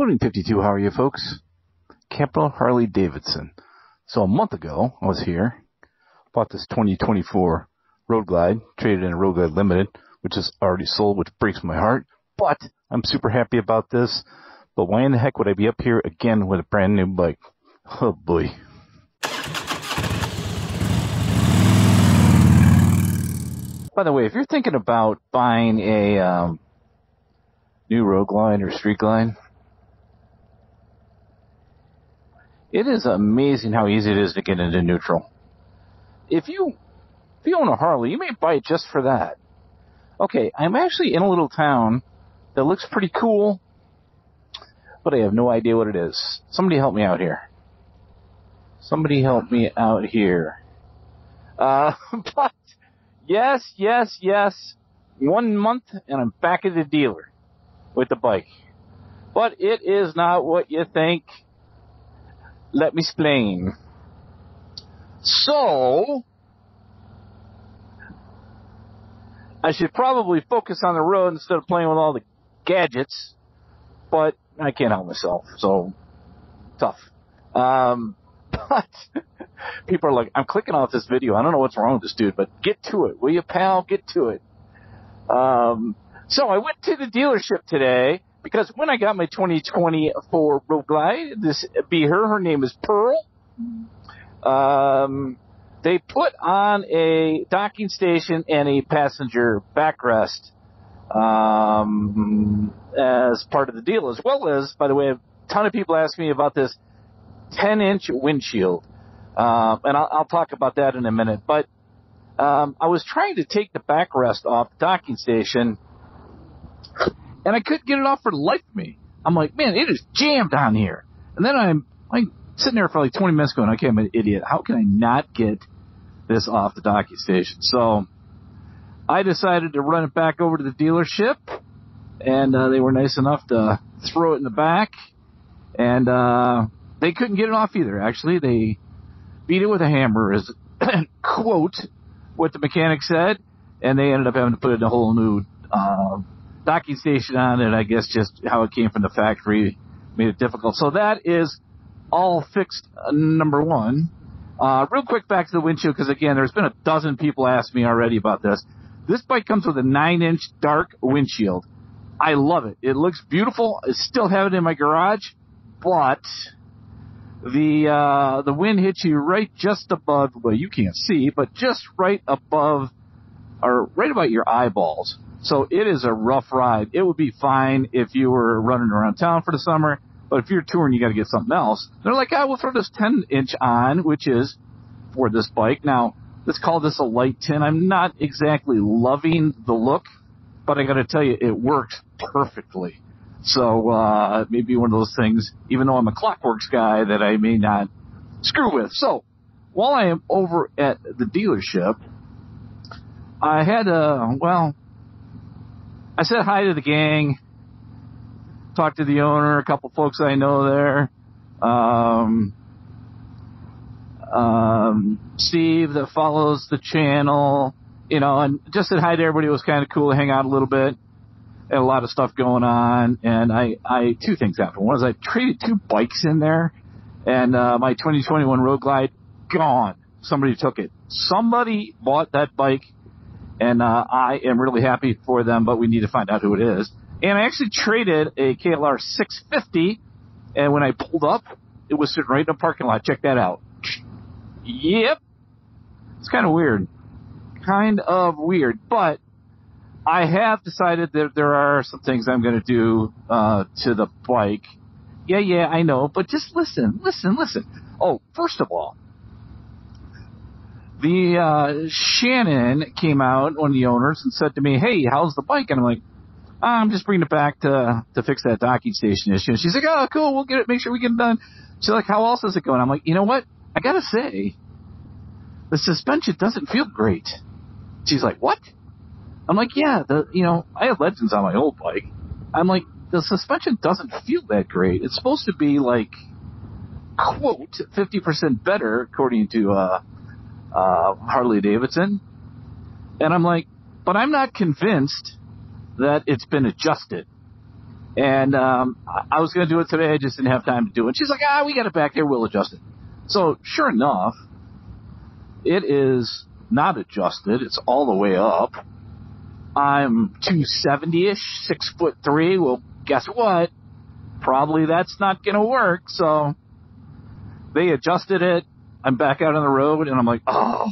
BoDean 52, how are you folks? Capital Harley Davidson. So a month ago, I was here, bought this 2024 Road Glide, traded in a Road Glide Limited, which is already sold, which breaks my heart. But I'm super happy about this. But why in the heck would I be up here again with a brand new bike? Oh boy. By the way, if you're thinking about buying a new Road Glide or Street Glide, it is amazing how easy it is to get into neutral. If you own a Harley, you may buy it just for that. Okay, I'm actually in a little town that looks pretty cool, but I have no idea what it is. Somebody help me out here. Somebody help me out here. But yes. 1 month and I'm back at the dealer with the bike. But it is not what you think. Let me explain. So, I should probably focus on the road instead of playing with all the gadgets, but I can't help myself, so tough. But people are like, I'm clicking off this video. I don't know what's wrong with this dude, but get to it. Will you, pal? Get to it. So I went to the dealership today because when I got my 2024 Road Glide, this be her name is Pearl. They put on a docking station and a passenger backrest as part of the deal, as well as, by the way, a ton of people ask me about this 10-inch windshield, and I'll talk about that in a minute. But I was trying to take the backrest off the docking station, and I couldn't get it off for the life of me. I'm like, man, it is jammed on here. And then I'm sitting there for like 20 minutes going, okay, I'm an idiot. How can I not get this off the docking station? So I decided to run it back over to the dealership, and they were nice enough to throw it in the back. And they couldn't get it off either. Actually, they beat it with a hammer, is quote what the mechanic said, and they ended up having to put in a whole new docking station on it. I guess just how it came from the factory made it difficult. So that is all fixed, number one. Real quick, back to the windshield, because again, there's been a dozen people ask me already about this. This bike comes with a 9-inch dark windshield. I love it. It looks beautiful. I still have it in my garage, but the wind hits you right just above, well, you can't see, but just right above, or right about your eyeballs. So it is a rough ride. It would be fine if you were running around town for the summer, but if you're touring, you got to get something else. They're like, we'll throw this 10-inch on, which is for this bike. Now, let's call this a light tin. I'm not exactly loving the look, but I got to tell you, it works perfectly. So it may be one of those things, even though I'm a Clockworks guy, that I may not screw with. So while I am over at the dealership, I had I said hi to the gang, talked to the owner, a couple folks I know there. Steve that follows the channel, and just said hi to everybody. It was kind of cool to hang out a little bit. Had a lot of stuff going on, and I two things happened. One is I traded 2 bikes in there, and my 2021 Road Glide, gone. Somebody took it. Somebody bought that bike, and I am really happy for them, but we need to find out who it is. And I actually traded a KLR 650, and when I pulled up, it was sitting right in the parking lot. Check that out. Yep. It's kind of weird. But I have decided that there are some things I'm going to do to the bike. Yeah, I know, but just listen. Oh, first of all, the Shannon came out, one of the owners, and said to me, hey, how's the bike? And I'm like, I'm just bringing it back to fix that docking station issue. And she's like, oh, cool, we'll get it, make sure we get it done. She's like, how else is it going? I'm like, you know what? I got to say, the suspension doesn't feel great. She's like, what? I'm like, yeah, I have Legends on my old bike. I'm like, the suspension doesn't feel that great. It's supposed to be like, quote, 50% better, according to Harley Davidson. And I'm like, but I'm not convinced that it's been adjusted. And I was going to do it today. I just didn't have time to do it. She's like, we got it back there. We'll adjust it. So sure enough, it is not adjusted. It's all the way up. I'm 270-ish, 6'3". Well, guess what? Probably that's not going to work. So they adjusted it. I'm back out on the road, and I'm like, oh,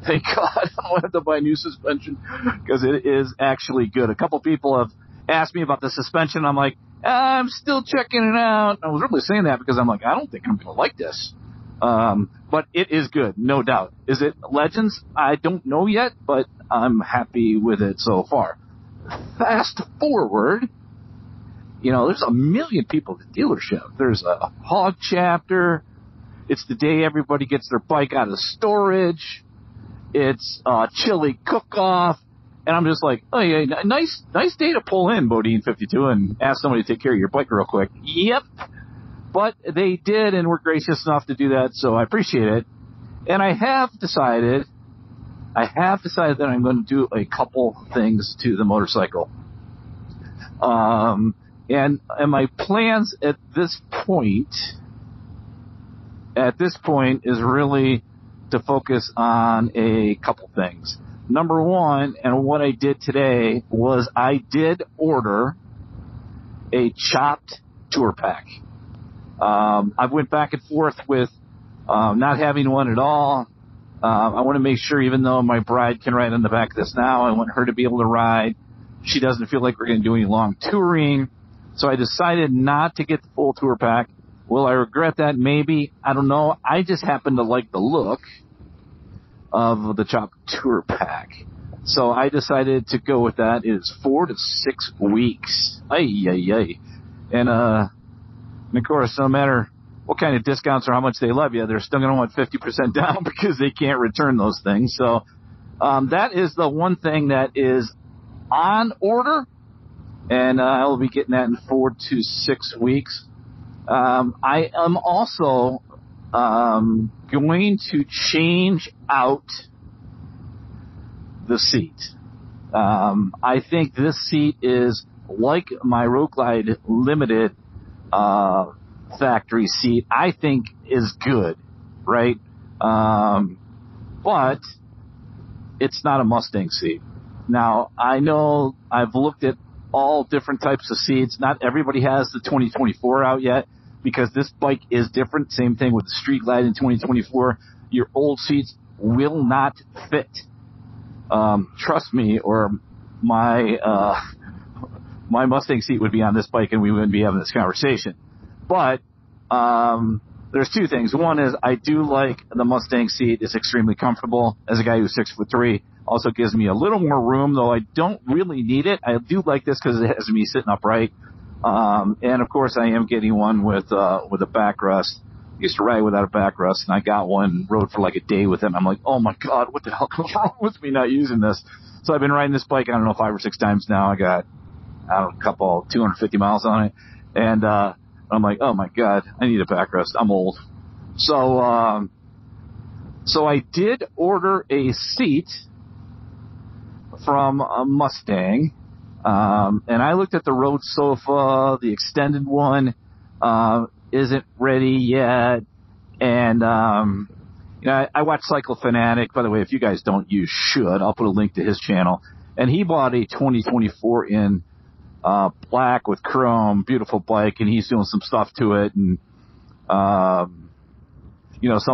thank God I don't have to buy new suspension because it is actually good. A couple people have asked me about the suspension. I'm like, I'm still checking it out. I was really saying that because I'm like, I don't think I'm going to like this. But it is good, no doubt. Is it Legends? I don't know yet, but I'm happy with it so far. Fast forward, there's a million people at the dealership. There's a hog chapter. It's the day everybody gets their bike out of storage. It's a chili cook-off. And I'm just like, oh, yeah, nice day to pull in, BoDean 52, and ask somebody to take care of your bike real quick. Yep. But they did and were gracious enough to do that, so I appreciate it. And I have decided that I'm going to do a couple things to the motorcycle. And my plans at this point is really to focus on a couple things. Number one, and what I did today was I did order a chopped tour pack. I went back and forth with not having one at all. I want to make sure, even though my bride can ride on the back of this now, I want her to be able to ride. She doesn't feel like we're going to do any long touring. So I decided not to get the full tour pack. Will I regret that? Maybe. I don't know. I just happen to like the look of the chopped tour pack. So I decided to go with that. It is 4 to 6 weeks. And of course, no matter what kind of discounts or how much they love you, they're still going to want 50% down because they can't return those things. So that is the one thing that is on order, and I will be getting that in 4 to 6 weeks. I am also going to change out the seat. I think this seat is like my Road Glide Limited factory seat. I think is good, right? But it's not a Mustang seat. Now, I know I've looked at all different types of seats. Not everybody has the 2024 out yet because this bike is different. Same thing with the Street Glide in 2024. Your old seats will not fit. Trust me, or my Mustang seat would be on this bike and we wouldn't be having this conversation. But there's two things. One is I do like the Mustang seat. It's extremely comfortable. As a guy who's 6'3", also gives me a little more room, though I don't really need it. I do like this because it has me sitting upright. And of course I am getting one with a backrest. I used to ride without a backrest, and I got one, rode for like a day with it. And I'm like, oh my God, what the hell goes wrong with me not using this? So I've been riding this bike, I don't know, 5 or 6 times now. I got, a couple, 250 miles on it. And, I'm like, oh my God, I need a backrest. I'm old. So I did order a seat from a Mustang. And I looked at the road sofa, the extended one, isn't ready yet. And, I watch Cycle Fanatic. By the way, if you guys don't, you should. I'll put a link to his channel. And he bought a 2024 in black with chrome, beautiful bike, and he's doing some stuff to it. And, some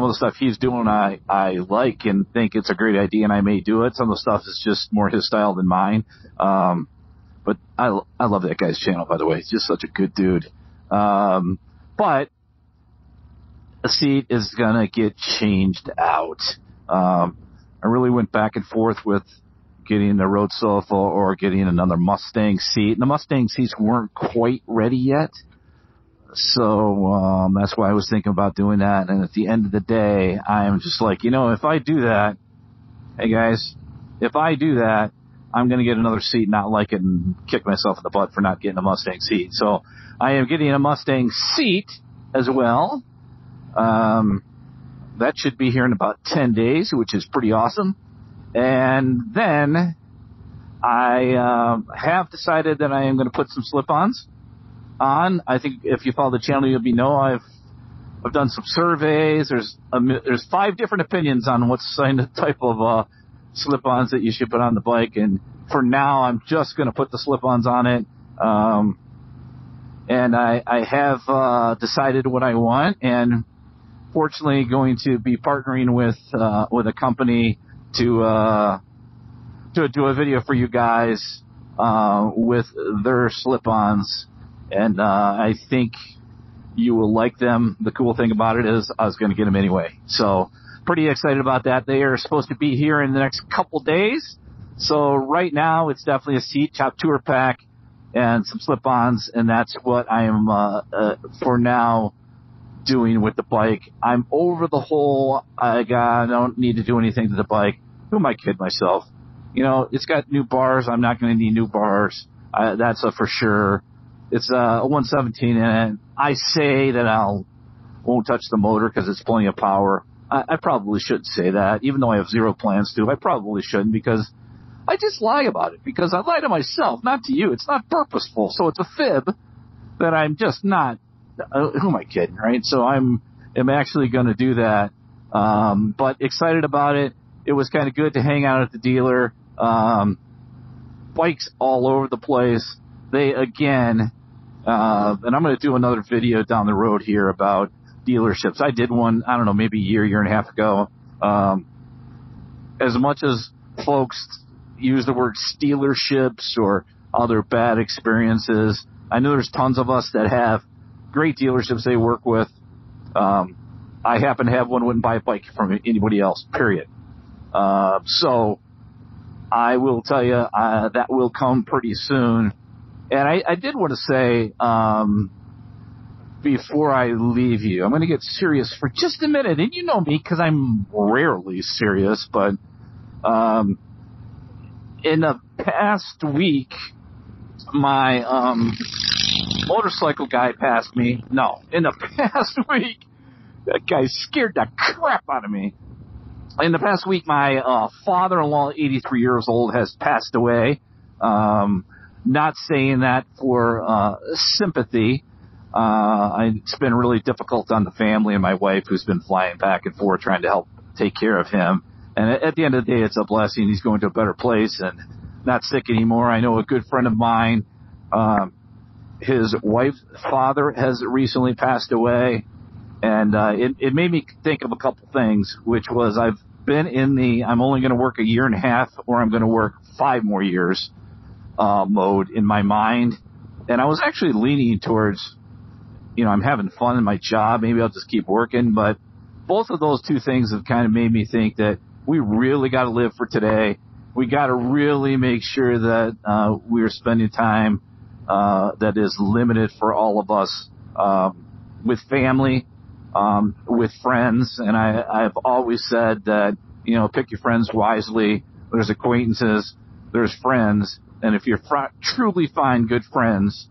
of the stuff he's doing I like and think it's a great idea, and I may do it. Some of the stuff is just more his style than mine. But I love that guy's channel, by the way. He's just such a good dude. But the seat is going to get changed out. I really went back and forth with getting the road sofa or getting another Mustang seat. And the Mustang seats weren't quite ready yet. So that's why I was thinking about doing that. And at the end of the day, I am just like, if I do that, hey guys, if I do that, I'm going to get another seat, not like it, and kick myself in the butt for not getting a Mustang seat. So I am getting a Mustang seat as well. That should be here in about 10 days, which is pretty awesome. And then I have decided that I am going to put some slip-ons on. I think if you follow the channel, you'll know I've done some surveys. There's 5 different opinions on what type of slip-ons that you should put on the bike, and for now, I'm just going to put the slip-ons on it. And I have decided what I want, and fortunately, going to be partnering with a company to do a video for you guys with their slip-ons, and I think you will like them. The cool thing about it is I was going to get them anyway. So pretty excited about that. They are supposed to be here in the next couple days. So right now it's definitely a seat, top tour pack, and some slip-ons. And that's what I am, for now, doing with the bike. I'm over the whole, I don't need to do anything to the bike. Who am I kidding myself? You know, it's got new bars. I'm not going to need new bars. That's a for sure. It's a 117, and I say that won't touch the motor because it's plenty of power. I probably shouldn't say that, even though I have zero plans to. I probably shouldn't, because I just lie about it, because I lie to myself, not to you. It's not purposeful, so it's a fib that I'm just not. Who am I kidding, right? So I'm actually going to do that, but excited about it. It was kind of good to hang out at the dealer. Bikes all over the place. They, again, and I'm going to do another video down the road here about dealerships. I did one, I don't know, maybe a year and a half ago. As much as folks use the word stealerships or other bad experiences, I know there's tons of us that have great dealerships they work with. I happen to have one, wouldn't buy a bike from anybody else, period. So I will tell you, that will come pretty soon. And I did want to say, before I leave you, I'm going to get serious for just a minute. And you know me, because I'm rarely serious, but in the past week, my motorcycle guy passed me. No, in the past week, that guy scared the crap out of me. In the past week, my father-in-law, 83 years old, has passed away. Not saying that for sympathy. It's been really difficult on the family and my wife, who's been flying back and forth trying to help take care of him. And at the end of the day, it's a blessing. He's going to a better place and not sick anymore. I know a good friend of mine, his wife's father has recently passed away. And it made me think of a couple things, which was I've been in I'm only going to work a year and a half, or I'm going to work 5 more years mode in my mind. And I was actually leaning towards, I'm having fun in my job. Maybe I'll just keep working. But both of those two things have kind of made me think that we really got to live for today. We got to really make sure that we're spending time that is limited for all of us with family, with friends. And I've always said that, pick your friends wisely. There's acquaintances, there's friends. And if you truly find good friends,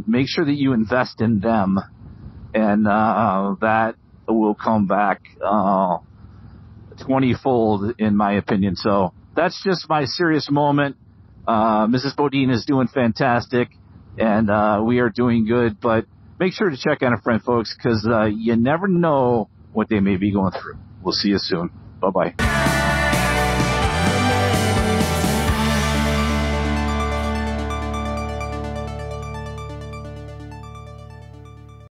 make sure that you invest in them. And that will come back 20-fold, in my opinion. So that's just my serious moment. Mrs. BoDean is doing fantastic, and we are doing good. But make sure to check on a friend, folks, because you never know what they may be going through. We'll see you soon. Bye-bye.